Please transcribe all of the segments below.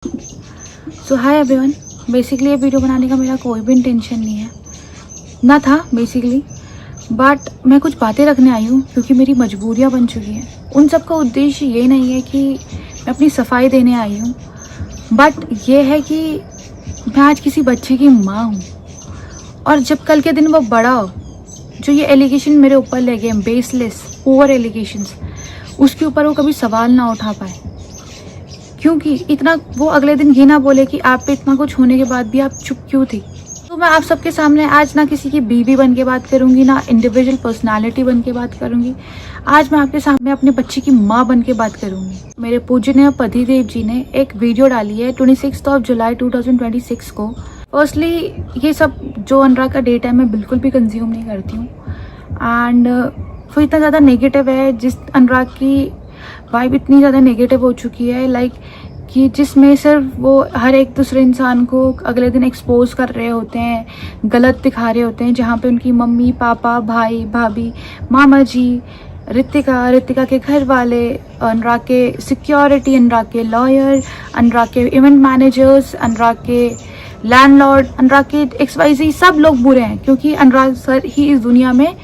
सो hi everyone. Basically ये video बनाने का मेरा कोई भी इंटेंशन नहीं है, ना था बेसिकली, बट मैं कुछ बातें रखने आई हूँ क्योंकि मेरी मजबूरियाँ बन चुकी हैं। उन सब का उद्देश्य ये नहीं है कि मैं अपनी सफाई देने आई हूँ, बट ये है कि मैं आज किसी बच्चे की माँ हूँ और जब कल के दिन वो बड़ा हो, जो ये एलिगेशन मेरे ऊपर लगे हैं, बेसलेस ओवर एलिगेशंस, उसके ऊपर वो कभी सवाल ना उठा पाए, क्योंकि इतना वो अगले दिन ये ना बोले कि आप पे इतना कुछ होने के बाद भी आप चुप क्यों थी। तो मैं आप सबके सामने आज ना किसी की बीवी बन के बात करूंगी, ना इंडिविजुअल पर्सनालिटी बन के बात करूंगी। आज मैं आपके सामने अपने बच्चे की माँ बन के बात करूंगी। मेरे पूजनीय पतिदेव जी ने एक वीडियो डाली है 26 जुलाई 2026 को। फर्स्टली ये सब जो अनुराग का डेट है मैं बिल्कुल भी कंज्यूम नहीं करती हूँ, एंड वो इतना ज़्यादा नेगेटिव है, जिस अनुराग की वाइब इतनी ज़्यादा नेगेटिव हो चुकी है, लाइक कि जिसमें सिर्फ वो हर एक दूसरे इंसान को अगले दिन एक्सपोज कर रहे होते हैं, गलत दिखा रहे होते हैं, जहाँ पे उनकी मम्मी पापा भाई भाभी मामा जी, ऋतिका के घर वाले, अनुराग के सिक्योरिटी, अनुराग के लॉयर, अनुराग के इवेंट मैनेजर्स, अनुराग के लैंडलॉर्ड, अनुराग के XYZ सब लोग बुरे हैं, क्योंकि अनुराग सर ही इस दुनिया में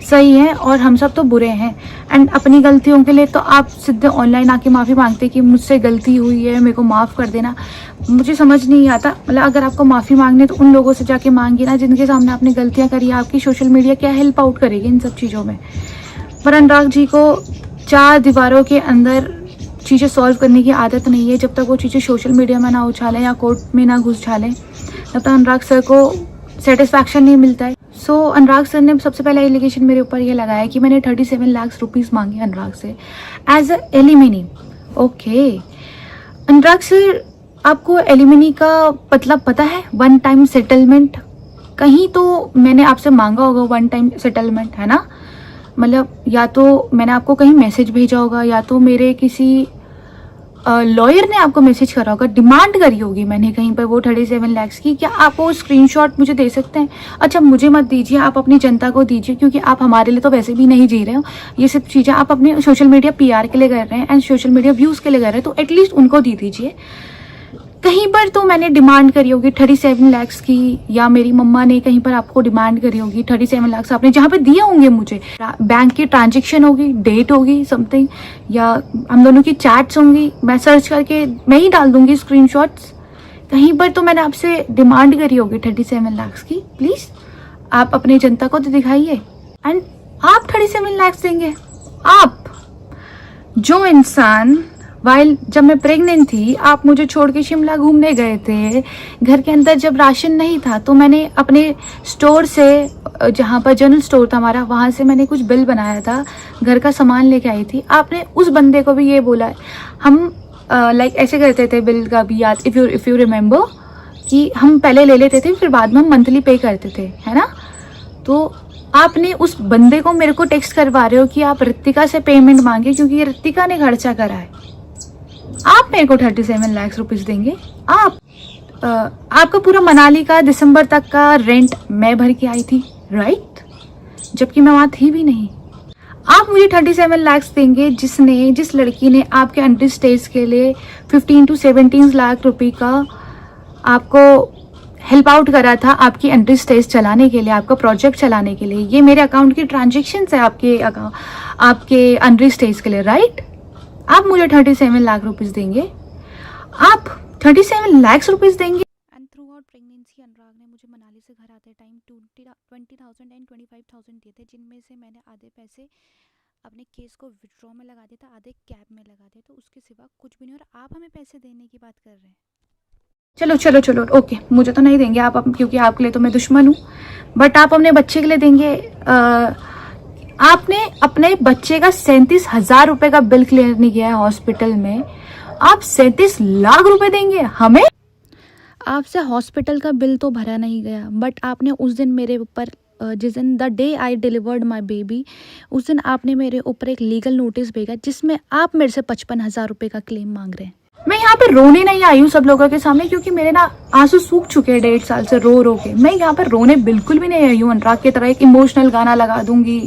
सही है और हम सब तो बुरे हैं। एंड अपनी गलतियों के लिए तो आप सीधे ऑनलाइन आके माफ़ी मांगते कि मुझसे गलती हुई है, मेरे को माफ़ कर देना। मुझे समझ नहीं आता, मतलब अगर आपको माफ़ी मांगनी है तो उन लोगों से जाके मांगिए ना जिनके सामने आपने गलतियां करी। आपकी सोशल मीडिया क्या हेल्प आउट करेगी इन सब चीज़ों में। पर अनुराग जी को 4 दीवारों के अंदर चीज़ें सॉल्व करने की आदत नहीं है। जब तक वो चीज़ें सोशल मीडिया में ना उछालें या कोर्ट में ना घुस डालें, तब तक अनुराग सर को सेटिस्फैक्शन नहीं मिलता है। सो अनुराग सर ने सबसे पहला एलिगेशन मेरे ऊपर ये लगाया कि मैंने 37 लाख रुपीस मांगे अनुराग से as a alimony. Okay Anurag sir, आपको एलिमिनी का मतलब पता है? One time settlement. कहीं तो मैंने आपसे मांगा होगा वन टाइम सेटलमेंट, है ना? मतलब या तो मैंने आपको कहीं मैसेज भेजा होगा, या तो मेरे किसी लॉयर ने आपको मैसेज करा होगा, डिमांड करी होगी मैंने कहीं पर वो 37 लाख की। क्या आप वो स्क्रीनशॉट मुझे दे सकते हैं? अच्छा मुझे मत दीजिए, आप अपनी जनता को दीजिए, क्योंकि आप हमारे लिए तो वैसे भी नहीं जी रहे हो। ये सब चीज़ें आप अपने सोशल मीडिया PR के लिए कर रहे हैं एंड सोशल मीडिया व्यूज़ के लिए कर रहे हैं, तो एटलीस्ट उनको दे दीजिए। कहीं पर तो मैंने डिमांड करी होगी 37 लाख की, या मेरी मम्मा ने कहीं पर आपको डिमांड करी होगी 37 लाख आपने जहाँ पे दिए होंगे मुझे। बैंक की ट्रांजैक्शन होगी, डेट होगी समथिंग, या हम दोनों की चैट्स होंगी, मैं सर्च करके मैं ही डाल दूंगी स्क्रीनशॉट्स। कहीं पर तो मैंने आपसे डिमांड करी होगी 37 लाख की। प्लीज़ आप अपनी जनता को तो दिखाइए। एंड आप 37 लाख देंगे? आप जो इंसान वाइल जब मैं प्रेग्नेंट थी आप मुझे छोड़ के शिमला घूमने गए थे, घर के अंदर जब राशन नहीं था तो मैंने अपने स्टोर से, जहाँ पर जनरल स्टोर था हमारा, वहाँ से मैंने कुछ बिल बनाया था, घर का सामान लेके आई थी। आपने उस बंदे को भी ये बोला, हम लाइक ऐसे करते थे बिल का भी, याद इफ़ यू रिमेंबर, कि हम पहले ले लेते थे फिर बाद में हम मंथली पे करते थे, है ना? तो आपने उस बंदे को मेरे को टेक्स्ट करवा रहे हो कि आप ऋतिका से पेमेंट मांगे क्योंकि ऋतिका ने खर्चा करा है। आप मेरे को 37 लाख रुपीस देंगे? आपका पूरा मनाली का दिसंबर तक का रेंट मैं भर के आई थी, राइट? जबकि मैं वहाँ थी भी नहीं। आप मुझे 37 लाख देंगे जिस लड़की ने आपके अंडर स्टेज के लिए 15 to 17 लाख रुपए का आपको हेल्प आउट करा था, आपकी अंडर स्टेज चलाने के लिए, आपका प्रोजेक्ट चलाने के लिए। ये मेरे अकाउंट की ट्रांजेक्शन है आपके अंडर स्टेज के लिए, राइट? आप मुझे 37 लाख रुपीस देंगे? आप 37 लाख रुपीस देंगे? एंड थ्रू आउट प्रेगनेंसी अनुराग ने मुझे मनाली से घर आते टाइम 20,000 एंड 25,000 दिए थे, जिनमें से मैंने आधे पैसे अपने केस को विड्रॉ में लगा दिए थे, आधे कैब में लगा दिए, तो उसके सिवा कुछ भी नहीं। और आप हमें पैसे देने की बात कर रहे हैं। चलो ओके, मुझे तो नहीं देंगे आप, क्योंकि आपके लिए तो मैं दुश्मन हूँ, बट आप अपने बच्चे के लिए देंगे। आपने अपने बच्चे का 37,000 रुपए का बिल क्लियर नहीं किया है हॉस्पिटल में, आप 37 लाख रुपए देंगे हमें? आपसे हॉस्पिटल का बिल तो भरा नहीं गया, बट आपने उस दिन मेरे ऊपर, जिस दिन the day I delivered my baby, उस दिन आपने मेरे ऊपर एक लीगल नोटिस भेजा जिसमें आप मेरे से 55,000 रुपए का क्लेम मांग रहे हैं। मैं यहाँ पे रोने नहीं आई हूँ सब लोगों के सामने, क्योंकि मेरे ना आंसू सूख चुके हैं 1.5 साल से रो के। मैं यहाँ पर रोने बिल्कुल भी नहीं आई हूँ। अनुराग की तरह एक इमोशनल गाना लगा दूंगी,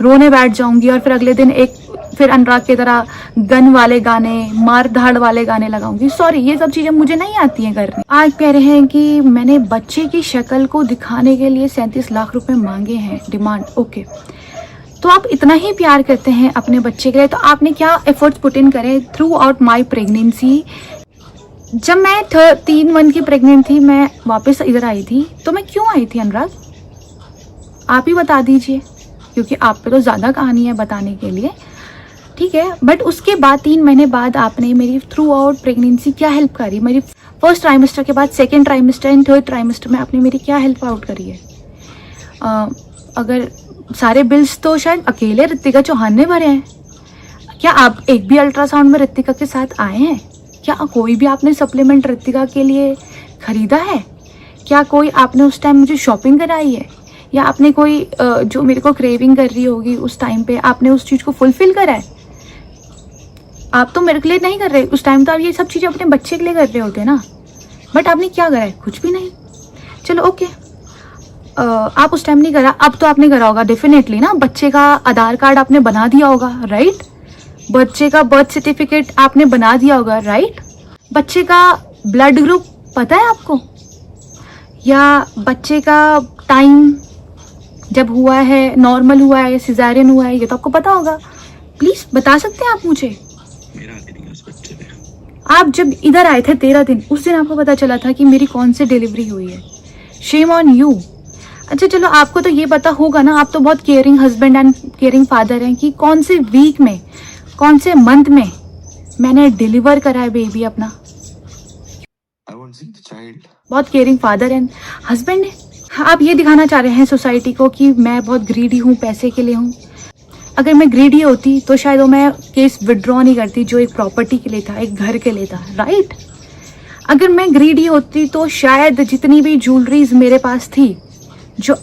रोने बैठ जाऊंगी और फिर अगले दिन एक फिर अनुराग की तरह गन वाले गाने, मार धाड़ वाले गाने लगाऊंगी। सॉरी, ये सब चीज़ें मुझे नहीं आती हैं करनी। आज कह रहे हैं कि मैंने बच्चे की शक्ल को दिखाने के लिए 37 लाख रुपए मांगे हैं डिमांड। ओके, तो आप इतना ही प्यार करते हैं अपने बच्चे के लिए, तो आपने क्या एफर्ट्स पुट इन करें थ्रू आउट माई प्रेगनेंसी। जब मैं 3 मंथ की प्रेग्नेंट थी, मैं वापस इधर आई थी, तो मैं क्यों आई थी अनुराग, आप ही बता दीजिए, क्योंकि आप पे तो ज़्यादा कहानी है बताने के लिए, ठीक है। बट उसके बाद 3 महीने बाद आपने मेरी थ्रू आउट प्रेगनेंसी क्या हेल्प करी, मेरी फर्स्ट ट्राइमेस्टर के बाद second trimester and third trimester में आपने मेरी क्या हेल्प आउट करी है। अगर सारे बिल्स तो शायद अकेले ऋतिका चौहान ने भरे हैं। क्या आप एक भी अल्ट्रासाउंड में ऋतिका के साथ आए हैं? क्या कोई भी आपने सप्लीमेंट ऋतिका के लिए खरीदा है? क्या कोई आपने उस टाइम मुझे शॉपिंग कराई है? या आपने कोई जो मेरे को क्रेविंग कर रही होगी उस टाइम पे आपने उस चीज़ को फुलफिल करा है? आप तो मेरे के लिए नहीं कर रहे उस टाइम, तो आप ये सब चीज़ें अपने बच्चे के लिए कर रहे होते ना। बट आपने क्या करा है? कुछ भी नहीं। चलो ओके, आप उस टाइम नहीं करा, अब तो आपने करा होगा डेफिनेटली ना। बच्चे का आधार कार्ड आपने बना दिया होगा, राइट? बच्चे का बर्थ सर्टिफिकेट आपने बना दिया होगा, राइट? बच्चे का ब्लड ग्रुप पता है आपको? या बच्चे का टाइम जब हुआ है, नॉर्मल हुआ है या सिजेरियन हुआ है, ये तो आपको पता होगा। प्लीज बता सकते हैं आप मुझे? आप जब इधर आए थे 13 दिन, उस दिन आपको पता चला था कि मेरी कौन सी डिलीवरी हुई है। Shem on you. अच्छा चलो, आपको तो ये पता होगा ना, आप तो बहुत caring husband and caring father हैं, कि कौन से वीक में, कौन से मंथ में मैंने डिलीवर करा है बेबी अपना। बहुत केयरिंग फादर एंड हस्बैंड है। आप ये दिखाना चाह रहे हैं सोसाइटी को कि मैं बहुत ग्रीडी हूँ, पैसे के लिए हूँ। अगर मैं ग्रीडी होती तो शायद वो मैं केस विड्रॉ नहीं करती जो एक प्रॉपर्टी के लिए था, एक घर के लिए था, राइट? अगर मैं ग्रीडी होती तो शायद जितनी भी ज्वेलरीज मेरे पास थी, जो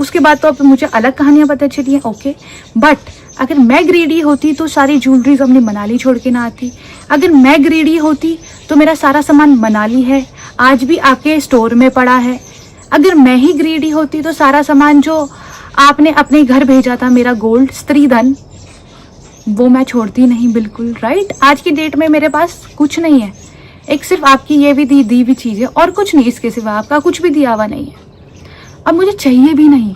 उसके बाद तो अब मुझे अलग कहानियां पता चली हैं, ओके। बट अगर मैं ग्रीडी होती तो सारी ज्वेलरीज अपनी मनाली छोड़ के ना आती। अगर मैं ग्रीडी होती तो मेरा सारा सामान मनाली है, आज भी आपके स्टोर में पड़ा है। अगर मैं ही ग्रीडी होती तो सारा सामान जो आपने अपने घर भेजा था, मेरा गोल्ड, स्त्री धन, वो मैं छोड़ती नहीं बिल्कुल, राइट? आज की डेट में मेरे पास कुछ नहीं है, एक सिर्फ आपकी ये भी दी हुई चीज़ है और कुछ नहीं। इसके सिवा आपका कुछ भी दिया हुआ नहीं है। अब मुझे चाहिए भी नहीं,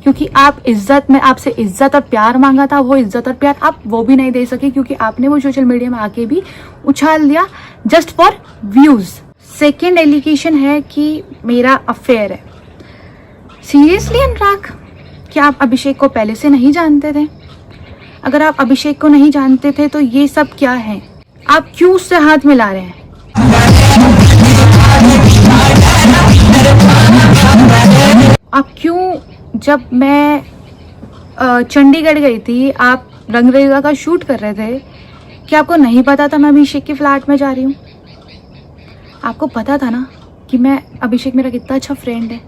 क्योंकि आप इज्जत में आपसे इज्जत और प्यार मांगा था, वो इज्जत और प्यार आप वो भी नहीं दे सके, क्योंकि आपने वो सोशल मीडिया में आके भी उछाल दिया just for views. Second allegation है कि मेरा अफेयर है। सीरियसली अनुराग, क्या आप अभिषेक को पहले से नहीं जानते थे? अगर आप अभिषेक को नहीं जानते थे तो ये सब क्या है? आप क्यों उससे हाथ मिला रहे हैं? आप क्यों, जब मैं चंडीगढ़ गई थी, आप रंगरेजा का शूट कर रहे थे, क्या आपको नहीं पता था मैं अभिषेक के फ्लैट में जा रही हूँ? आपको पता था ना कि मैं, अभिषेक मेरा कितना अच्छा फ्रेंड है,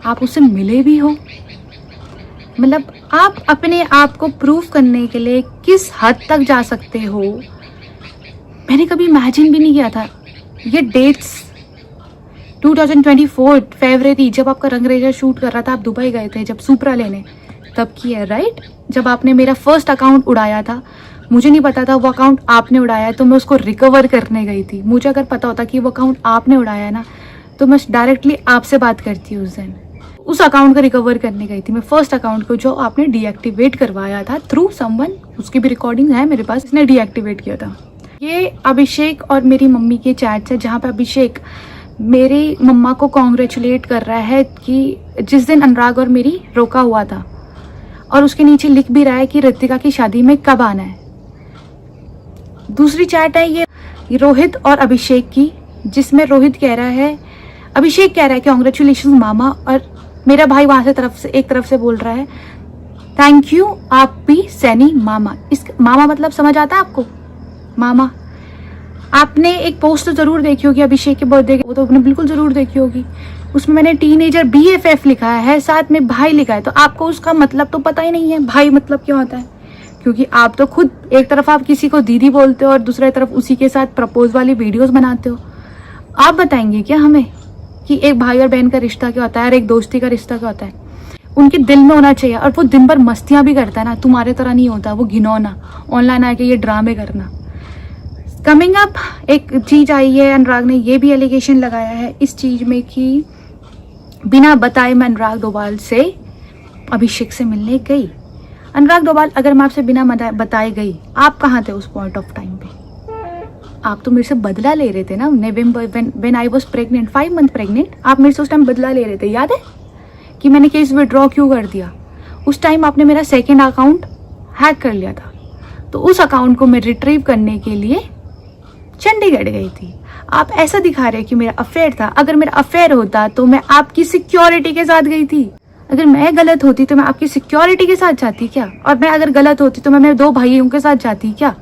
आप उससे मिले भी हो। मतलब आप अपने आप को प्रूव करने के लिए किस हद तक जा सकते हो, मैंने कभी इमेजिन भी नहीं किया था। ये डेट्स 2024 फरवरी, जब आपका रंगरेजा शूट कर रहा था, आप दुबई गए थे जब सुपरा लेने, तब की है, राइट? जब आपने मेरा फर्स्ट अकाउंट उड़ाया था, मुझे नहीं पता था वो अकाउंट आपने उड़ाया है, तो मैं उसको रिकवर करने गई थी। मुझे अगर पता होता कि वो अकाउंट आपने उड़ाया है ना, तो मैं डायरेक्टली आपसे बात करती उस दिन। उस अकाउंट को रिकवर करने गई थी मैं, फर्स्ट अकाउंट को जो आपने डीएक्टिवेट करवाया था थ्रू समवन, उसकी भी रिकॉर्डिंग है मेरे पास, इसने डीएक्टिवेट किया था। ये अभिषेक और मेरी मम्मी के चैट्स है, जहाँ पे अभिषेक मेरी मम्मा को कॉन्ग्रेचुलेट कर रहा है कि जिस दिन अनुराग और मेरी रोका हुआ था, और उसके नीचे लिख भी रहा है कि ऋतिका की शादी में कब आना है। दूसरी चैट है ये रोहित और अभिषेक की, जिसमें रोहित कह रहा है, अभिषेक कह रहा है कि कॉन्ग्रेचुलेशन मामा, और मेरा भाई वहां से एक तरफ से बोल रहा है थैंक यू आप भी सैनी मामा। इस मामा मतलब समझ आता है आपको? मामा, आपने एक पोस्ट तो जरूर देखी होगी अभिषेक के बर्थडे की, वो तो आपने बिल्कुल जरूर देखी होगी। उसमें मैंने टीनेजर BFF लिखा है, साथ में भाई लिखा है, तो आपको उसका मतलब तो पता ही नहीं है भाई मतलब क्या होता है, क्योंकि आप तो खुद एक तरफ आप किसी को दीदी बोलते हो और दूसरी तरफ उसी के साथ प्रपोज वाली वीडियोस बनाते हो। आप बताएंगे क्या हमें कि एक भाई और बहन का रिश्ता क्या होता है और एक दोस्ती का रिश्ता क्या होता है? उनके दिल में होना चाहिए। और वो दिन भर मस्तियाँ भी करता है ना, तुम्हारे तरह नहीं होता वो घिनौना ऑनलाइन आके ये ड्रामे करना। कमिंग अप एक चीज़ आई है, अनुराग ने ये भी एलिगेशन लगाया है इस चीज़ में कि बिना बताए मैं अनुराग डोभाल से अभिषेक से मिलने गई। अनुराग डोभाल, अगर मैं आपसे बिना बताए गई, आप कहाँ थे उस पॉइंट ऑफ टाइम पे? आप तो मेरे से बदला ले रहे थे ना, November when I was pregnant, 5 month pregnant, आप मेरे से उस टाइम बदला ले रहे थे। याद है कि मैंने केस विड्रॉ क्यों कर दिया? उस टाइम आपने मेरा सेकेंड अकाउंट हैक कर लिया था, तो उस अकाउंट को मैं रिट्रीव करने के लिए चंडीगढ़ गई थी। आप ऐसा दिखा रहे कि मेरा अफेयर था। अगर मेरा अफेयर होता तो मैं आपकी सिक्योरिटी के साथ गई थी। अगर मैं गलत होती तो मैं आपकी सिक्योरिटी के साथ जाती क्या? और मैं अगर गलत होती तो मैं मेरे 2 भाइयों के साथ जाती क्या?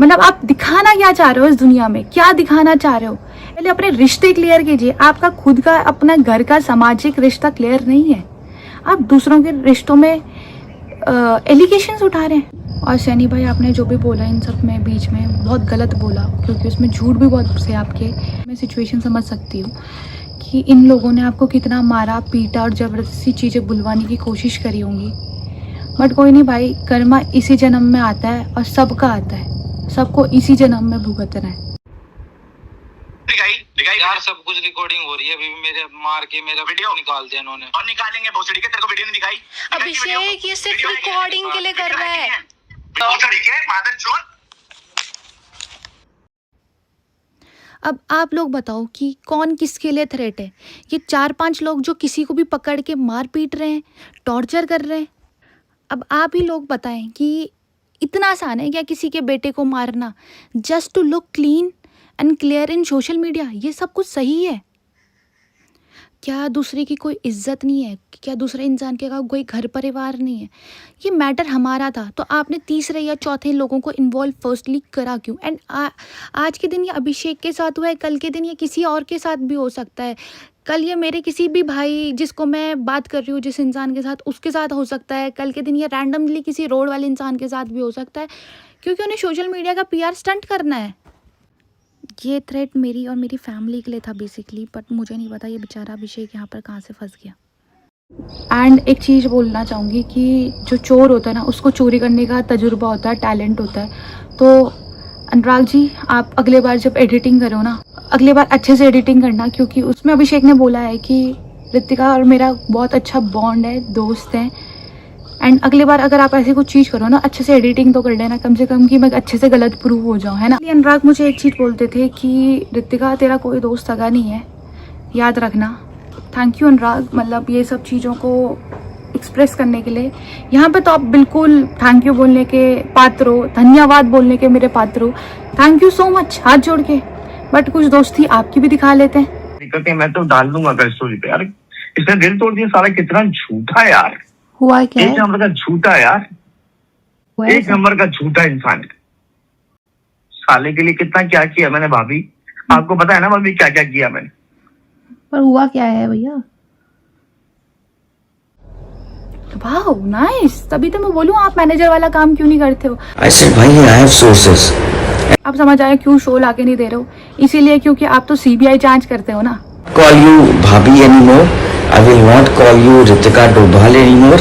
मतलब आप दिखाना क्या चाह रहे हो इस दुनिया में? क्या दिखाना चाह रहे हो? पहले अपने रिश्ते क्लियर कीजिए। आपका खुद का अपना घर का सामाजिक रिश्ता क्लियर नहीं है, आप दूसरों के रिश्तों में एलिगेशंस उठा रहे हैं। और सैनी भाई, आपने जो भी बोला इन सब में बीच में बहुत गलत बोला, क्योंकि उसमें झूठ भी बहुत से आपके। मैं सिचुएशन समझ सकती हूँ कि इन लोगों ने आपको कितना मारा पीटा और ज़बरदस्ती चीज़ें बुलवाने की कोशिश करी होंगी। बट कोई नहीं भाई, कर्मा इसी जन्म में आता है और सबका आता है, सबको इसी जन्म में भुगतना है। यार सब कुछ रिकॉर्डिंग हो रही है, अभी भी मेरे मार के मेरा वीडियो निकाल दिया इन्होंने। और निकालेंगे भोसड़ी के, तेरे को वीडियो नहीं दिखाई? अभिषेक ये सिर्फ रिकॉर्डिंग के लिए कर रहा है। भोसड़ी के मादरचोद। अब आप लोग बताओ कि कौन किसके लिए थ्रेट है? ये 4-5 लोग जो किसी को भी पकड़ के मार पीट रहे हैं, टॉर्चर कर रहे हैं। अब आप ही लोग बताएं कि इतना आसान है क्या किसी के बेटे को मारना, just to look clean and clear in social media? ये सब कुछ सही है क्या? दूसरे की कोई इज्जत नहीं है क्या? दूसरे इंसान के का कोई घर परिवार नहीं है? ये मैटर हमारा था, तो आपने तीसरे या चौथे लोगों को इन्वॉल्व फर्स्टली करा क्यों? एंड आज के दिन ये अभिषेक के साथ हुआ है, कल के दिन ये किसी और के साथ भी हो सकता है। कल ये मेरे किसी भी भाई जिसको मैं बात कर रही हूँ जिस इंसान के साथ, उसके साथ हो सकता है। कल के दिन ये रैंडमली किसी रोड वाले इंसान के साथ भी हो सकता है, क्योंकि उन्हें सोशल मीडिया का PR स्टंट करना है। ये थ्रेट मेरी और मेरी फैमिली के लिए था बेसिकली, बट मुझे नहीं पता ये बेचारा अभिषेक यहाँ पर कहाँ से फंस गया। एंड एक चीज़ बोलना चाहूँगी कि जो चोर होता है ना, उसको चोरी करने का तजुर्बा होता है, टैलेंट होता है। तो अनुराग जी, आप अगले बार जब एडिटिंग करो ना, अगले बार अच्छे से एडिटिंग करना, क्योंकि उसमें अभिषेक ने बोला है कि ऋतिका और मेरा बहुत अच्छा बॉन्ड है, दोस्त हैं। एंड अगली बार अगर आप ऐसी कुछ चीज़ करो ना, अच्छे से एडिटिंग तो कर लेना कम से कम, कि मैं अच्छे से गलत प्रूव हो जाऊँ, है ना। अनुराग मुझे एक चीज़ बोलते थे कि ऋतिका तेरा कोई दोस्त सगा नहीं है, याद रखना। थैंक यू अनुराग, मतलब ये सब चीज़ों को एक्सप्रेस करने के लिए। यहाँ पे तो आप बिल्कुल थैंक यू बोलने के पात्र हो, धन्यवाद बोलने के मेरे पात्र हो। थैंक यू सो मच, हाथ जोड़ के। बट कुछ दोस्ती आपकी भी दिखा लेते हैं। दिक्कत है, मैं तो डाल दूंगा अगर स्टोरी पे। यार इसने दिल तोड़ दिया साला, कितना झूठा है यार। हुआ क्या? एक नंबर का झूठा यार, एक नंबर का झूठा इंसान। साले के लिए कितना क्या किया मैंने भाभी, आपको पता है ना भाभी क्या क्या किया मैंने। पर हुआ क्या है भैया? वाह नाइस, तभी तो मैं बोलूँ आप मैनेजर वाला काम क्यों नहीं करते हो। I said, भाई I have sources. आप समझ आए क्यों शो लाके नहीं दे रहे हो? इसीलिए क्योंकि आप तो CBI जांच करते हो ना। Call you भाभी anymore. I will not call you Ritika Dobhal anymore.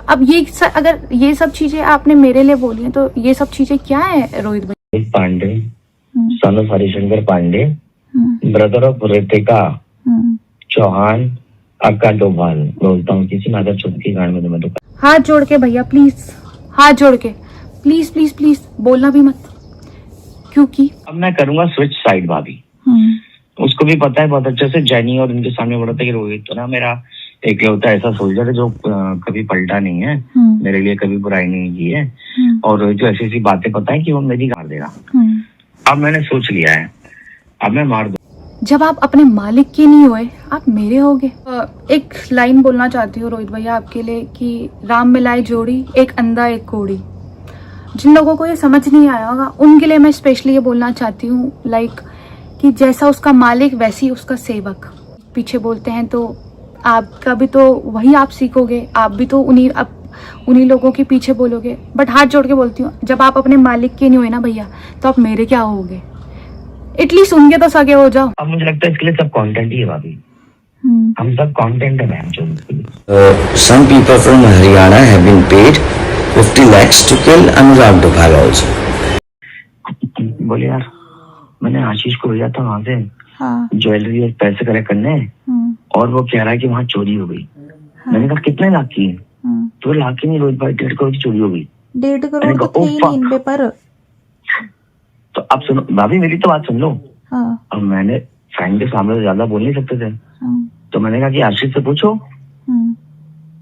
अब ये अगर ये सब चीजें आपने मेरे लिए बोली हैं, तो ये सब चीजें क्या है रोहित भाई? Pandey, son of Harishankar Pandey, brother of Ritika Chauhan, aka Doval. बोलता हूँ किसी ना अगर चुटकी गाड़ में तुम्हें तो हाथ जोड़ के भैया प्लीज, हाथ जोड़ के प्लीज प्लीज प्लीज बोलना भी मत, क्योंकि अब मैं करूंगा स्विच साइड भाभी। उसको भी पता है बहुत अच्छे से, जैनी और उनके सामने बोला था कि रोहित तो ना मेरा एक होता ऐसा सोल्जर है जो कभी पलटा नहीं है, मेरे लिए कभी बुराई नहीं की है, और रोहित जो ऐसी ऐसी बातें पता है कि वो मेरी मार देगा। अब मैंने सोच लिया है, अब मैं मार दूं। जब आप अपने मालिक के नहीं हुए, आप मेरे होगे। एक लाइन बोलना चाहती हूँ रोहित भैया आपके लिए कि राम मिलाई जोड़ी, एक अंधा एक कोड़ी। जिन लोगों को ये समझ नहीं आया होगा उनके लिए मैं स्पेशली ये बोलना चाहती हूँ, लाइक कि जैसा उसका मालिक वैसी उसका सेवक। पीछे बोलते हैं तो आपका भी तो वही आप सीखोगे, आप भी तो उन्हीं लोगों के पीछे बोलोगे। बट हाथ जोड़ के बोलती हूँ, जब आप अपने मालिक के नहीं हुए ना भैया, तो आप मेरे क्या होगे? एटलीस्ट उनके तो सगे हो जाओ। अब मुझे लगता है इसके लिए सब कंटेंट ही है भाभी। हम सब कंटेंट है मैम जो Some people from Haryana have been paid 50 lakhs to kill Anurag Dubal also. बोले यार मैंने आशीष को भेजा था वहाँ से हाँ। ज्वेलरी और पैसे कलेक्ट करने और वो कह रहा है कि वहाँ चोरी हो गई। मैंने कहा कितने लाख की? तो लाख की नहीं, रोहित भाई 1.5 करोड़ की चोरी हो गई। 1.5 करोड़ तो थे ही नहीं इन पे पर। तो अब सुनो भाभी, मेरी तो बात सुन लो। हाँ। अब मैंने फ्रेंड के सामने तो ज्यादा बोल नहीं सकते थे, तो मैंने कहा कि आशीष से पूछो।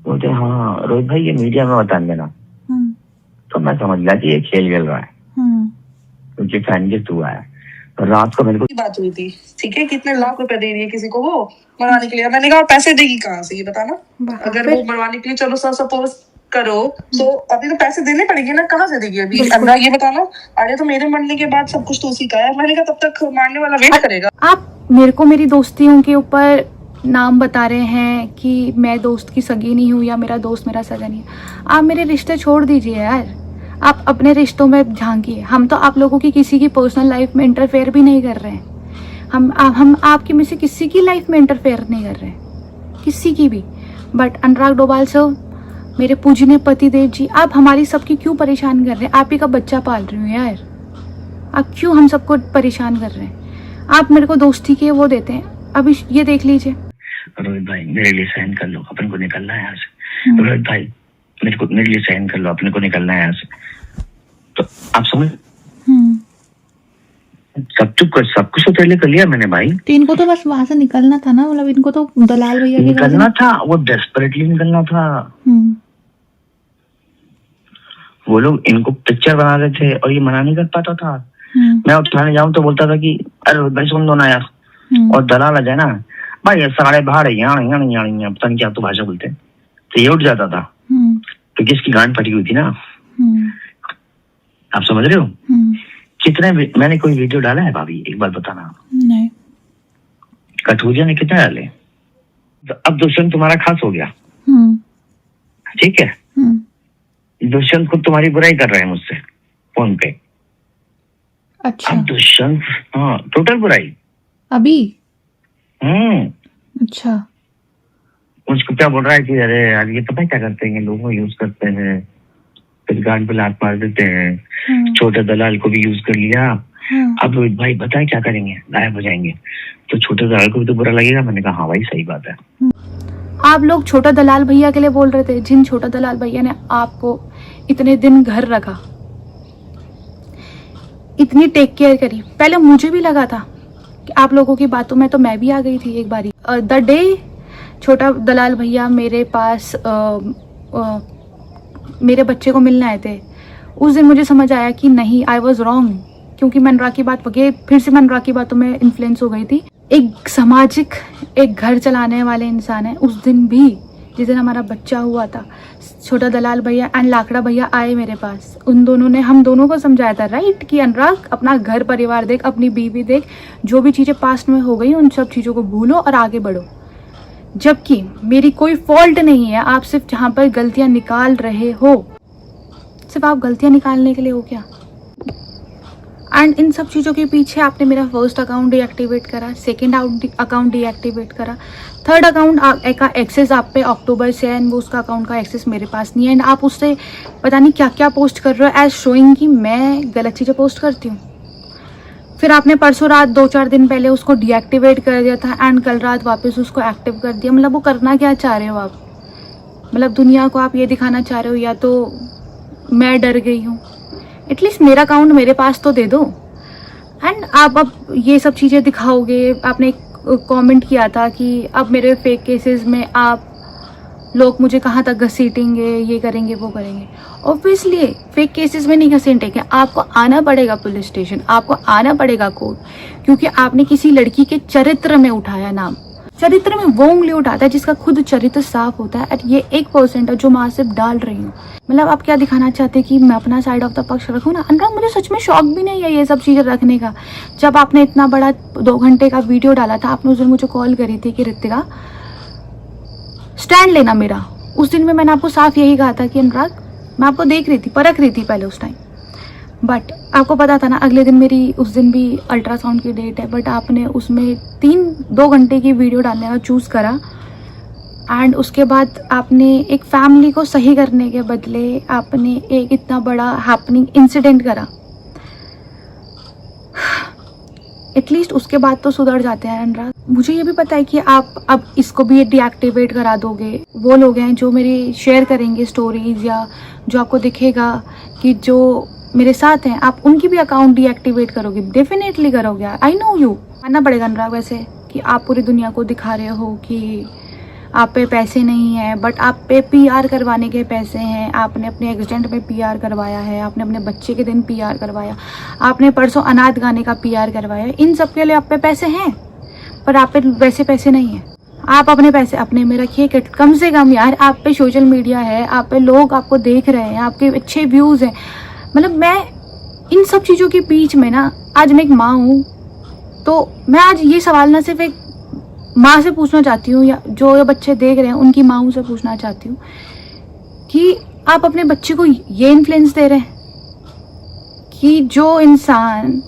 बोलते हाँ रोहित भाई ये मीडिया में बता देना। तो मैं समझ गया कि ये खेल खेल रहा है, क्योंकि फ्रेंड के थ्रू आया। तो रात को मेरे को बात हुई थी, ठीक है, कितने लाख रुपए दे रही है किसी को वो मरवाने के लिए। मैंने कहा पैसे देगी कहाँ से ये बताना। अगर वो मरवाने के लिए चलो सपोज करो तो अभी तो पैसे देने पड़ेंगे ना, कहाँ से देगी अभी अनुराग ये बताना। अरे तो मेरे मरने के बाद सब कुछ तो उसी का है। मैंने कहा तब तक मारने वाला वेट करेगा। आप मेरे को मेरी दोस्तियों के ऊपर नाम बता रहे हैं कि मैं दोस्त की सगी नहीं हूँ या मेरा दोस्त मेरा सगा नहीं है। आप मेरे रिश्ते छोड़ दीजिए यार, आप अपने रिश्तों में झांकिए। हम तो आप लोगों की किसी की पर्सनल लाइफ में इंटरफेयर भी नहीं कर रहे हैं। हम आपकी में से किसी की लाइफ में इंटरफेयर नहीं कर रहे हैं, किसी की भी। बट अनुराग डोभाल सर, मेरे पूजनीय पति देव जी, आप हमारी सबकी क्यों परेशान कर रहे हैं? आप ही का बच्चा पाल रही हूँ यार, आप क्यों हम सबको परेशान कर रहे हैं? आप मेरे को दोस्ती के वो देते हैं। अभी ये देख लीजिए। रोहित भाई मेरे लिए साइन कर लो, अपन को निकलना है यहाँ से। रोहित भाई मेरे लिए साइन कर लो, अपने को निकलना है यहाँ से। तो आप समझ सब कुछ तो पहले कर लिया मैंने भाई। तो इनको तो बस वहां से निकलना था ना, मतलब इनको तो दलाल भैया निकलना था, वो डेस्परेटली निकलना था। वो लोग इनको पिक्चर बना रहे थे और ये मना नहीं कर पाता था। मैं उठाने जाऊं तो बोलता था कि अरे भाई सुन दो ना यार, और दलाल आ जाए ना भाई ये सारे बाहर यहाँ पता नहीं क्या तो भाषा बोलते हैं, तो ये उठ जाता था क्योंकि इसकी गांड फटी हुई थी ना। आप समझ रहे हो? कितने मैंने कोई वीडियो डाला है भाभी, एक बार बताना। नहीं। कठूरिया ने कितने डाले? तो अब दुष्यंत तुम्हारा खास हो गया, ठीक है? दुष्यंत खुद तुम्हारी बुराई कर रहे हैं मुझसे फोन पे। अच्छा। अब दुष्यंत हाँ टोटल बुराई अभी। अच्छा। मुझको क्या बोल रहा है कि अरे यार ये पता है क्या करते हैं, लोगों को यूज करते हैं, फिर गांड पे लात मार देते हैं। छोटे दलाल को भी यूज कर लिया। अब रोहित भाई बताए क्या करेंगे, गायब हो जाएंगे। तो छोटे दलाल को भी तो बुरा लगेगा। मैंने कहा हाँ भाई सही बात है। आप लोग छोटा दलाल भैया के लिए बोल रहे थे, जिन छोटा दलाल भैया ने आपको इतने दिन घर रखा, इतनी टेक केयर करी। पहले मुझे भी लगा था कि आप लोगों की बातों में तो मैं भी आ गई थी एक बारी। द डे छोटा दलाल भैया मेरे पास मेरे बच्चे को मिलने आए थे, उस दिन मुझे समझ आया कि नहीं, आई वॉज रॉन्ग। क्योंकि मैं अनुराग की बात फिर से मैं अनुराग की बातों में इन्फ्लुएंस हो गई थी। एक सामाजिक, एक घर चलाने वाले इंसान है। उस दिन भी जिस दिन हमारा बच्चा हुआ था, छोटा दलाल भैया एंड लाकड़ा भैया आए मेरे पास। उन दोनों ने हम दोनों को समझाया था राइट कि अनुराग अपना घर परिवार देख, अपनी बीवी देख, जो भी चीज़ें पास्ट में हो गई उन सब चीज़ों को भूलो और आगे बढ़ो। जबकि मेरी कोई फॉल्ट नहीं है, आप सिर्फ जहाँ पर गलतियाँ निकाल रहे हो, सिर्फ आप गलतियाँ निकालने के लिए हो क्या? एंड इन सब चीज़ों के पीछे आपने मेरा फर्स्ट अकाउंट डीएक्टिवेट करा, सेकंड अकाउंट डीएक्टिवेट करा, थर्ड अकाउंट का एक्सेस आप पे अक्टूबर से है एंड वो उसका अकाउंट का एक्सेस मेरे पास नहीं है। एंड आप उससे पता नहीं क्या क्या पोस्ट कर रहे हो एज शोइंग कि मैं गलत चीज़ें पोस्ट करती हूँ। फिर आपने परसों रात 2-4 दिन पहले उसको डीएक्टिवेट कर दिया था एंड कल रात वापस उसको एक्टिव कर दिया। मतलब वो करना क्या चाह रहे हो आप? मतलब दुनिया को आप ये दिखाना चाह रहे हो या तो मैं डर गई हूँ, एटलीस्ट मेरा अकाउंट मेरे पास तो दे दो। एंड आप अब ये सब चीज़ें दिखाओगे। आपने कमेंट किया था कि अब मेरे फेक केसेस में आप लोग मुझे कहाँ तक घसीटेंगे, ये करेंगे वो करेंगे। ऑब्वियसली फेक केसेस में नहीं घसीटेंगे, आपको आना पड़ेगा पुलिस स्टेशन, आपको आना पड़ेगा कोर्ट, क्योंकि आपने किसी लड़की के चरित्र में उठाया नाम। चरित्र में वो उंगली उठाता है जिसका खुद चरित्र साफ होता है। और ये 1% है जो मैं सिर्फ डाल रही हूँ। मतलब आप क्या दिखाना चाहते हैं कि मैं अपना साइड ऑफ द पक्ष रखूँ ना? अनुराग मुझे सच में शौक भी नहीं है ये सब चीज़ें रखने का। जब आपने इतना बड़ा 2 घंटे का वीडियो डाला था, आपने उस दिन मुझे कॉल करी थी कि ऋतिका स्टैंड लेना मेरा। उस दिन में मैंने आपको साफ यही कहा था कि अनुराग मैं आपको देख रही थी, परख रही थी पहले उस टाइम। बट आपको पता था ना अगले दिन मेरी उस दिन भी अल्ट्रासाउंड की डेट है, बट आपने उसमें 2 घंटे की वीडियो डालने का चूज़ करा। एंड उसके बाद आपने एक फैमिली को सही करने के बदले आपने एक इतना बड़ा हैपनिंग इंसिडेंट करा। एटलीस्ट उसके बाद तो सुधर जाते हैं अनुराग। मुझे ये भी पता है कि आप अब इसको भी डीएक्टिवेट करा दोगे। वो लोग हैं जो मेरी शेयर करेंगे स्टोरीज, या जो आपको दिखेगा कि जो मेरे साथ हैं आप उनकी भी अकाउंट डीएक्टिवेट करोगे, डेफिनेटली करोगे। आई नो यू, मानना पड़ेगा अनुराग वैसे कि आप पूरी दुनिया को दिखा रहे हो कि आप पे पैसे नहीं हैं, बट आप पे पीआर करवाने के पैसे हैं। आपने अपने एक्सीडेंट में पीआर करवाया है, आपने अपने बच्चे के दिन पीआर करवाया, आपने परसों अनाथ गाने का पीआर करवाया। इन सब के लिए आप पे पैसे हैं, पर आप पे वैसे पैसे नहीं हैं। आप अपने पैसे अपने में रखिए कि कम से कम यार आप पे सोशल मीडिया है, आप पे लोग आपको देख रहे हैं, आपके अच्छे व्यूज़ हैं। मतलब मैं इन सब चीज़ों के बीच में ना, आज मैं एक माँ हूँ, तो मैं आज ये सवाल ना सिर्फ एक माँ से पूछना चाहती हूँ, या जो ये बच्चे देख रहे हैं उनकी माँओं से पूछना चाहती हूँ कि आप अपने बच्चे को ये इन्फ्लुएंस दे रहे हैं कि जो इंसान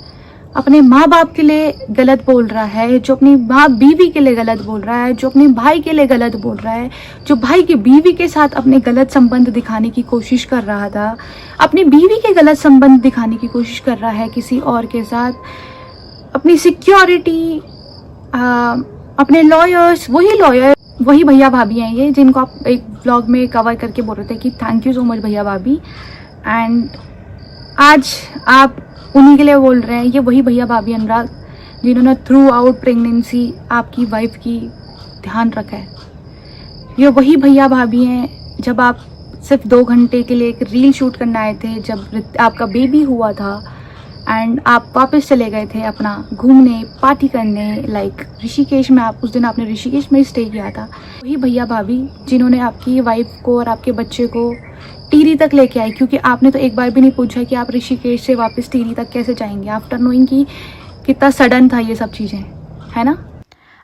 अपने माँ बाप के लिए गलत बोल रहा है, जो अपनी माँ बीवी के लिए गलत बोल रहा है, जो अपने भाई के लिए गलत बोल रहा है, जो भाई की बीवी के साथ अपने गलत संबंध दिखाने की कोशिश कर रहा था, अपनी बीवी के गलत संबंध दिखाने की कोशिश कर रहा है किसी और के साथ, अपनी सिक्योरिटी, अपने लॉयर्स, वही भैया भाभी हैं ये जिनको आप एक व्लॉग में कवर करके बोल रहे थे कि थैंक यू सो मच भैया भाभी। एंड आज आप उन्हीं के लिए बोल रहे हैं। ये वही भैया भाभी अनुराग जिन्होंने थ्रू आउट प्रेगनेंसी आपकी वाइफ की ध्यान रखा है। ये वही भैया भाभी हैं जब आप सिर्फ 2 घंटे के लिए एक रील शूट करने आए थे, जब आपका बेबी हुआ था एंड आप वापस चले गए थे अपना घूमने पार्टी करने, लाइक ऋषिकेश में। आप उस दिन आपने ऋषिकेश में स्टे किया था। वही भैया भाभी जिन्होंने आपकी वाइफ को और आपके बच्चे को टिहरी तक लेके आए, क्योंकि आपने तो एक बार भी नहीं पूछा कि आप ऋषिकेश से वापस टिहरी तक कैसे जाएंगे, आफ्टर नोइंग कि कितना सडन था ये सब चीज़ें, है ना।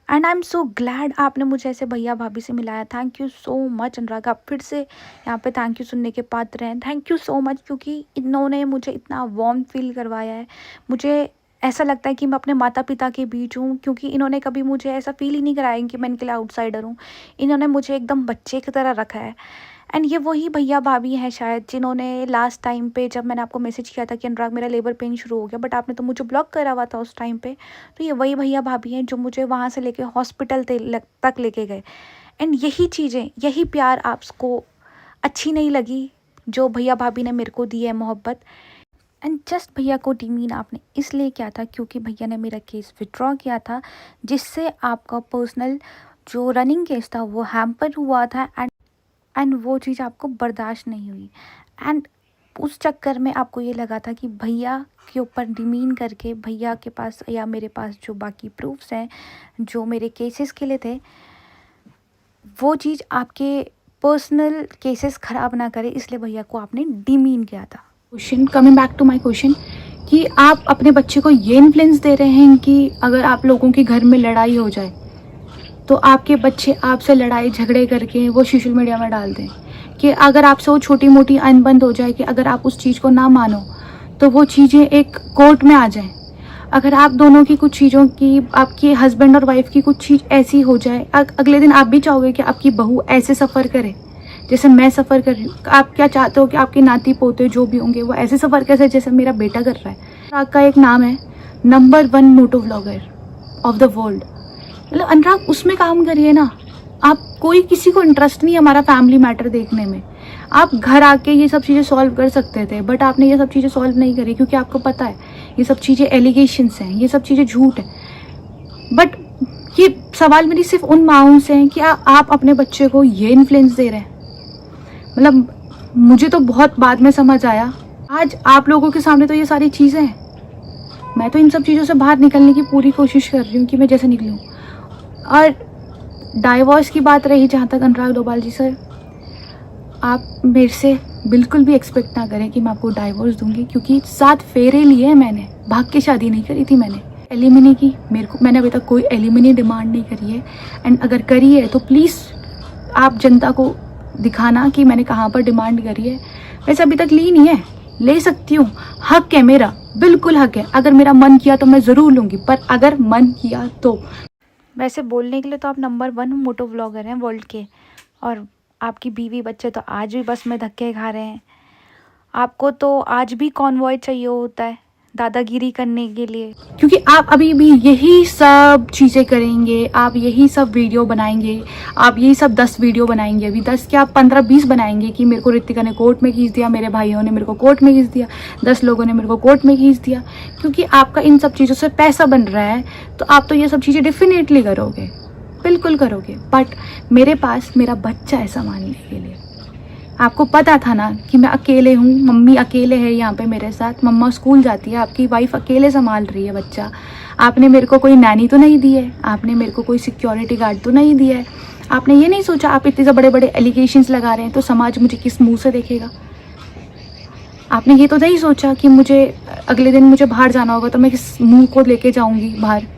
And I am so glad आपने मुझे ऐसे भैया भाभी से मिलाया। थैंक यू सो मच अनुराग। आप फिर से यहाँ पे थैंक यू सुनने के पात्र हैं। थैंक यू सो मच, क्योंकि इन्होंने मुझे इतना वार्म फील करवाया है। मुझे ऐसा लगता है कि मैं अपने माता पिता के बीच हूँ, क्योंकि इन्होंने कभी मुझे ऐसा फील ही नहीं कराया कि मैं इनके लिए आउटसाइडर हूँ। इन्होंने मुझे एकदम बच्चे की तरह रखा है। एंड ये वही भैया भाभी हैं शायद जिन्होंने लास्ट टाइम पे जब मैंने आपको मैसेज किया था कि अनुराग मेरा लेबर पेन शुरू हो गया, बट आपने तो मुझे ब्लॉक करा हुआ था उस टाइम पे, तो ये वही भैया भाभी हैं जो मुझे वहाँ से लेके हॉस्पिटल तक लेके गए। एंड यही चीज़ें, यही प्यार आपको अच्छी नहीं लगी जो भैया भाभी ने मेरे को दी है, मोहब्बत। एंड जस्ट भैया को डिमीन आपने इसलिए किया था क्योंकि भैया ने मेरा केस विड्रॉ किया था, जिससे आपका पर्सनल जो रनिंग केस था वो हैम्पर हुआ था। एंड वो चीज़ आपको बर्दाश्त नहीं हुई। एंड उस चक्कर में आपको ये लगा था कि भैया के ऊपर डिमीन करके भैया के पास या मेरे पास जो बाकी प्रूफ्स हैं जो मेरे केसेस के लिए थे, वो चीज़ आपके पर्सनल केसेस ख़राब ना करे, इसलिए भैया को आपने डिमीन किया था। Question, coming back to my question, कि आप अपने बच्चे को ये इन्फ्लुएंस दे रहे हैं कि अगर आप लोगों के घर में लड़ाई हो जाए तो आपके बच्चे आपसे लड़ाई झगड़े करके वो सोशल मीडिया में डाल दें, कि अगर आपसे वो छोटी मोटी अनबन हो जाए, कि अगर आप उस चीज़ को ना मानो तो वो चीज़ें एक कोर्ट में आ जाएं। अगर आप दोनों की कुछ चीज़ों की, आपके हस्बैंड और वाइफ की कुछ चीज़ ऐसी हो जाए, अगले दिन आप भी चाहोगे कि आपकी बहू ऐसे सफ़र करे जैसे मैं सफ़र कर रही हूँ। आप क्या चाहते हो कि आपके नाती पोते जो भी होंगे वो ऐसे सफ़र कैसे जैसे मेरा बेटा कर रहा है। आपका एक नाम है number 1 motto vlogger of the world, मतलब अनुराग उसमें काम करिए ना। आप कोई किसी को इंटरेस्ट नहीं है हमारा फैमिली मैटर देखने में। आप घर आके ये सब चीज़ें सॉल्व कर सकते थे, बट आपने ये सब चीज़ें सॉल्व नहीं करी क्योंकि आपको पता है ये सब चीज़ें एलिगेशंस हैं, ये सब चीज़ें झूठ है। बट ये सवाल मेरी सिर्फ उन माँओं से हैं कि आप अपने बच्चे को ये इन्फ्लुएंस दे रहे हैं। मतलब मुझे तो बहुत बाद में समझ आया, आज आप लोगों के सामने तो ये सारी चीज़ें हैं। मैं तो इन सब चीज़ों से बाहर निकलने की पूरी कोशिश कर रही हूँ कि मैं जैसे निकलूँ। और डाइवोर्स की बात रही जहाँ तक, अनुराग डोभाल जी सर, आप मेरे से बिल्कुल भी एक्सपेक्ट ना करें कि मैं आपको डाइवोर्स दूंगी, क्योंकि 7 फेरे लिए हैं मैंने, भाग के शादी नहीं करी थी मैंने। एलिमिनी की मैंने अभी तक कोई एलिमिनी डिमांड नहीं करी है। एंड अगर करी है तो प्लीज़ आप जनता को दिखाना कि मैंने कहाँ पर डिमांड करी है। वैसे अभी तक ली नहीं है, ले सकती हूँ, हक है मेरा, बिल्कुल हक है। अगर मेरा मन किया तो मैं ज़रूर लूँगी, पर अगर मन किया तो। वैसे बोलने के लिए तो आप नंबर 1 मोटो व्लॉगर हैं वर्ल्ड के, और आपकी बीवी बच्चे तो आज भी बस में धक्के खा रहे हैं। आपको तो आज भी कॉन्वॉय चाहिए होता है दादागिरी करने के लिए, क्योंकि आप अभी भी यही सब चीज़ें करेंगे, आप यही सब वीडियो बनाएंगे, आप यही सब 10 वीडियो बनाएंगे, अभी 10 क्या 15-20 बनाएंगे कि मेरे को ऋतिका ने कोर्ट में खींच दिया, मेरे भाइयों ने मेरे को कोर्ट में खींच दिया, 10 लोगों ने मेरे को कोर्ट में खींच दिया। क्योंकि आपका इन सब चीज़ों से पैसा बन रहा है, तो आप तो ये सब चीज़ें डेफिनेटली करोगे, बिल्कुल करोगे। बट मेरे पास मेरा बच्चा है संभालने के लिए। आपको पता था ना कि मैं अकेले हूँ, मम्मी अकेले है यहाँ पे मेरे साथ, मम्मा स्कूल जाती है, आपकी वाइफ अकेले संभाल रही है बच्चा। आपने मेरे को कोई नैनी तो नहीं दी है, आपने मेरे को कोई सिक्योरिटी गार्ड तो नहीं दिया है। आपने ये नहीं सोचा आप इतने बड़े बड़े एलिगेशंस लगा रहे हैं तो समाज मुझे किस मुंह से देखेगा। आपने ये तो नहीं सोचा कि मुझे अगले दिन मुझे बाहर जाना होगा तो मैं किस मुँह को लेके जाऊँगी बाहर।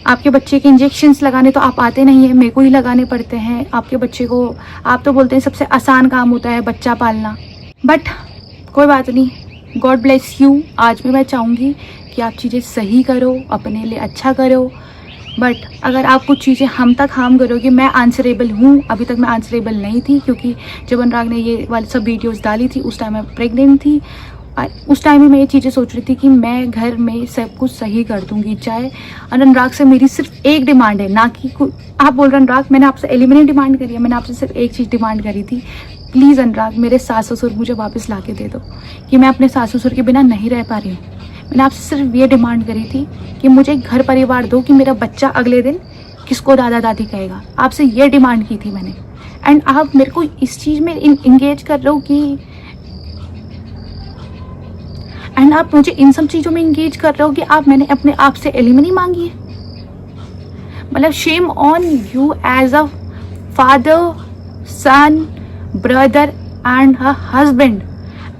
आपके बच्चे के इंजेक्शन्स लगाने तो आप आते नहीं हैं, मेरे को ही लगाने पड़ते हैं आपके बच्चे को। आप तो बोलते हैं सबसे आसान काम होता है बच्चा पालना, बट कोई बात नहीं, गॉड ब्लेस यू। आज भी मैं चाहूँगी कि आप चीज़ें सही करो, अपने लिए अच्छा करो, बट अगर आप कुछ चीज़ें हम तक हार्म करोगे, मैं आंसरेबल हूँ। अभी तक मैं आंसरेबल नहीं थी, क्योंकि जब अनुराग ने ये वाली सब वीडियोज़ डाली थी उस टाइम मैं प्रेग्नेंट थी। उस टाइम भी मैं ये चीज़ें सोच रही थी कि मैं घर में सब कुछ सही कर दूंगी। चाहे अनुराग से मेरी सिर्फ एक डिमांड है, ना कि आप बोल रहे अनुराग मैंने आपसे एलिमिनेट डिमांड करी है, मैंने आपसे सिर्फ एक चीज़ डिमांड करी थी, प्लीज़ अनुराग मेरे सास ससुर मुझे वापस ला के दे दो, कि मैं अपने सास ससुर के बिना नहीं रह पा रही हूँ। मैंने आपसे सिर्फ ये डिमांड करी थी कि मुझे एक घर परिवार दो, कि मेरा बच्चा अगले दिन किसको दादा दादी कहेगा। आपसे ये डिमांड की थी मैंने, एंड आप मेरे को इस चीज़ में इंगेज कर रहे हो कि एंड आप मुझे इन सब चीज़ों में इंगेज कर रहे हो कि आप मैंने अपने आप से एलिमनी मांगी है। मतलब shame on you as a father, son, brother and a husband.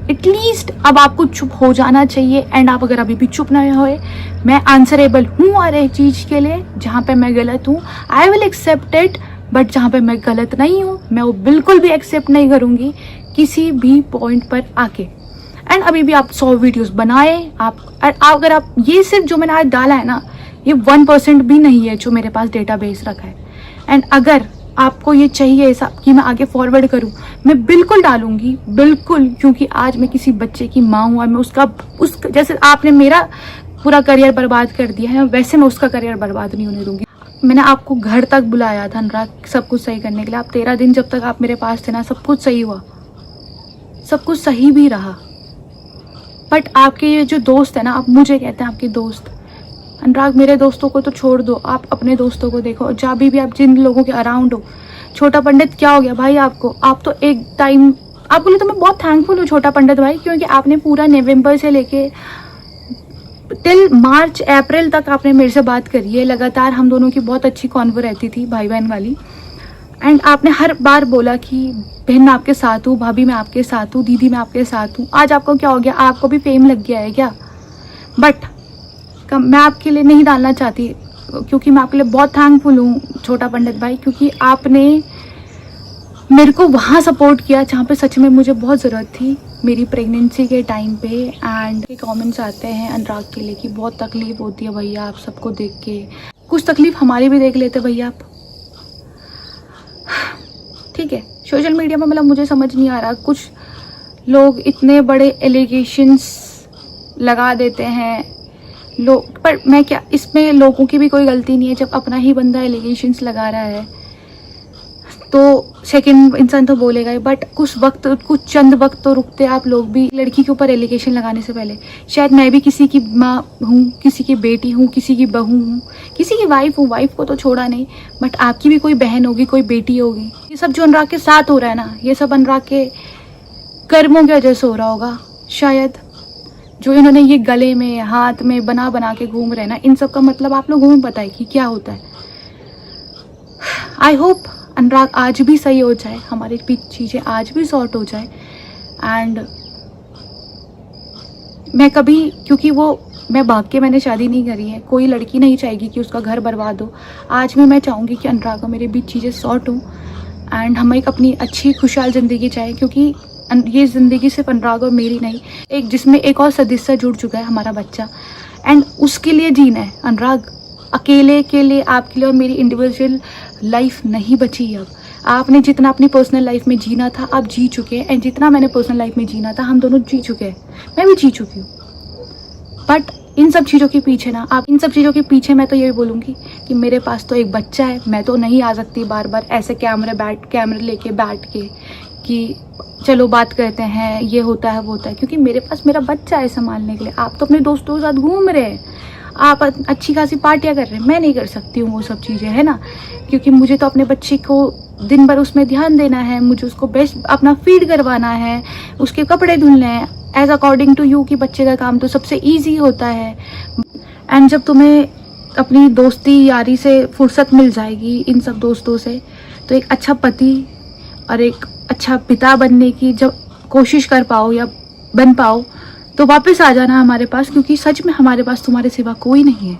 At least अब आपको चुप हो जाना चाहिए। एंड आप अगर अभी भी चुप ना हुए, मैं आंसरेबल हूँ और एक चीज़ के लिए जहाँ पे मैं गलत हूँ I will accept it, but जहाँ पे मैं गलत नहीं हूँ मैं वो बिल्कुल भी एक्सेप्ट नहीं करूँगी किसी भी पॉइंट पर आके। एंड अभी भी आप 100 वीडियोस बनाए, आप अगर आप ये सिर्फ जो मैंने आज डाला है ना, ये 1% भी नहीं है जो मेरे पास डेटाबेस रखा है। एंड अगर आपको ये चाहिए ऐसा कि मैं आगे फॉरवर्ड करूं, मैं बिल्कुल डालूंगी, बिल्कुल, क्योंकि आज मैं किसी बच्चे की माँ हूँ और मैं उसका जैसे आपने मेरा पूरा करियर बर्बाद कर दिया है, वैसे मैं उसका करियर बर्बाद नहीं होने दूंगी। मैंने आपको घर तक बुलाया था अनुराग सब कुछ सही करने के लिए। आप 13 दिन जब तक आप मेरे पास थे ना, सब कुछ सही हुआ, सब कुछ सही भी रहा। बट आपके ये जो दोस्त है ना, आप मुझे कहते हैं आपके दोस्त, अनुराग मेरे दोस्तों को तो छोड़ दो, आप अपने दोस्तों को देखो। जहाँ भी आप जिन लोगों के अराउंड हो, छोटा पंडित क्या हो गया भाई आपको, आप तो एक टाइम आप बोले तो मैं बहुत थैंकफुल हूँ छोटा पंडित भाई, क्योंकि आपने पूरा नवंबर से लेके टिल मार्च अप्रैल तक आपने मेरे से बात करी है लगातार। हम दोनों की बहुत अच्छी कॉन्वर रहती थी भाई बहन वाली। एंड आपने हर बार बोला कि बहन मैं आपके साथ हूँ, भाभी मैं आपके साथ हूँ, दीदी मैं आपके साथ हूँ। आज आपको क्या हो गया, आपको भी फेम लग गया है क्या? बट मैं आपके लिए नहीं डालना चाहती, क्योंकि मैं आपके लिए बहुत थैंकफुल हूँ छोटा पंडित भाई, क्योंकि आपने मेरे को वहाँ सपोर्ट किया जहाँ पे सच में मुझे बहुत ज़रूरत थी, मेरी प्रेगनेंसी के टाइम पे। एंड कमेंट्स आते हैं अनुराग के लिए कि बहुत तकलीफ होती है भैया आप सबको देख के, कुछ तकलीफ हमारी भी देख लेते भैया आप। ठीक है, सोशल मीडिया में मतलब मुझे समझ नहीं आ रहा, कुछ लोग इतने बड़े एलिगेशंस लगा देते हैं लोग, पर मैं क्या, इसमें लोगों की भी कोई गलती नहीं है। जब अपना ही बंदा एलिगेशंस लगा रहा है तो सेकंड इंसान तो बोलेगा ही, बट कुछ चंद वक्त तो रुकते आप लोग भी। लड़की के ऊपर एलिगेशन लगाने से पहले शायद मैं भी किसी की माँ हूँ, किसी की बेटी हूँ, किसी की बहू हूँ, किसी की वाइफ हूँ, वाइफ को तो छोड़ा नहीं, बट आपकी भी कोई बहन होगी, कोई बेटी होगी। ये सब जो अनुराग के साथ हो रहा है ना, ये सब अनुराग के कर्मों की वजह से हो रहा होगा शायद। जो इन्होंने ये गले में हाथ में बना बना के घूम रहे हैं ना, इन सब का मतलब आप लोगों में पता है कि क्या होता है। आई होप अनुराग आज भी सही हो जाए, हमारी चीज़ें आज भी सॉर्ट हो जाए। एंड मैं कभी, क्योंकि मैं भाग के मैंने शादी नहीं करी है, कोई लड़की नहीं चाहेगी कि उसका घर बर्बाद हो। आज भी मैं चाहूँगी कि अनुराग और मेरे बीच चीज़ें सॉर्ट हों एंड हम एक अपनी अच्छी खुशहाल ज़िंदगी चाहें, क्योंकि ये ज़िंदगी सिर्फ अनुराग और मेरी नहीं, एक जिसमें एक और सदस्य जुड़ चुका है, हमारा बच्चा, एंड उसके लिए जीना है। अनुराग अकेले के लिए, आपके लिए और मेरी इंडिविजुअल लाइफ नहीं बची अब। आपने जितना अपनी पर्सनल लाइफ में जीना था आप जी चुके हैं, एंड जितना मैंने पर्सनल लाइफ में जीना था हम दोनों जी चुके हैं, मैं भी जी चुकी हूँ। बट इन सब चीज़ों के पीछे ना, आप इन सब चीज़ों के पीछे मैं तो यही बोलूँगी कि मेरे पास तो एक बच्चा है, मैं तो नहीं आ सकती बार बार ऐसे कैमरे लेके बैठ के कि चलो बात करते हैं, ये होता है वो होता है, क्योंकि मेरे पास मेरा बच्चा है संभालने के लिए। आप तो अपने दोस्तों के साथ घूम रहे हैं, आप अच्छी खासी पार्टियाँ कर रहे हैं, मैं नहीं कर सकती हूँ वो सब चीज़ें, है ना, क्योंकि मुझे तो अपने बच्चे को दिन भर उसमें ध्यान देना है, मुझे उसको बेस्ट अपना फीड करवाना है, उसके कपड़े धुलने हैं एज अकॉर्डिंग टू यू, कि बच्चे का काम तो सबसे ईजी होता है। एंड जब तुम्हें अपनी दोस्ती यारी से फुर्सत मिल जाएगी इन सब दोस्तों से, तो एक अच्छा पति और एक अच्छा पिता बनने की जब कोशिश कर पाओ या बन पाओ, तो वापस आ जाना हमारे पास, क्योंकि सच में हमारे पास तुम्हारे सिवा कोई नहीं है।